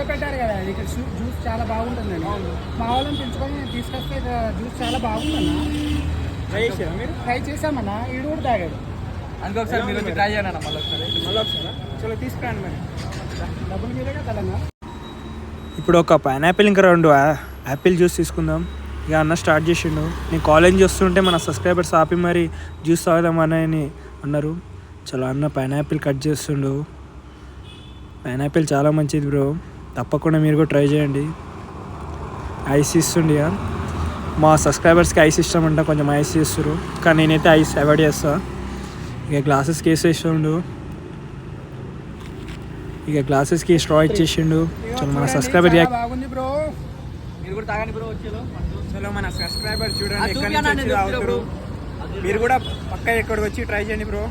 Video పెట్టారు కదా, ఇక్కడ జ్యూస్ చాలా బాగుంటుందండి. మా వాళ్ళని పిలుచుకొని తీసుకొస్తే జ్యూస్ చాలా బాగుందన్నా. ట్రై చేసామన్నా, ఈడు కూడా తాగాడు. అందుకే ఒకసారి మీరు వచ్చి ట్రై చేయండి అన్న, మళ్ళీ ఒకసారి చలో తీసుకురండి మరి, డబ్బులు మీరేగా తెలంగా. ఇప్పుడు ఒక పైనాపిల్ ఇంకా 2 యాపిల్ జ్యూస్ తీసుకుందాం. ఇక అన్న స్టార్ట్ చేసిండు. నేను కాలేజ్ చూస్తుంటే మన సబ్స్క్రైబర్స్ ఆపి మరి జ్యూస్ తాగుదామని అన్నారు. చలో అన్న పైనాపిల్ కట్ చేస్తుండు. పైనాపిల్ చాలా మంచిది బ్రో, తప్పకుండా మీరు కూడా ట్రై చేయండి. ఐస్ ఇస్తుండి. మా సబ్స్క్రైబర్స్కి ఐస్ ఇష్టం అంట, కొంచెం ఐస్ చేస్తారు, కానీ నేనైతే ఐస్ అవాయిడ్ చేస్తా. ఇక గ్లాసెస్కి వేసేసిండు, ఇక గ్లాసెస్కి స్ట్రా ఇచ్చేసిండు. చలో మన సబ్స్క్రైబర్ బాగుంది బ్రో, మీరు కూడా తాగండి బ్రో. చలో మన సబ్స్క్రైబర్ చూడండి ఎక్కడి నుంచి వచ్చి తాగుతారు. మీరు కూడా పక్క ఎక్కడికి వచ్చి ట్రై చేయండి బ్రో.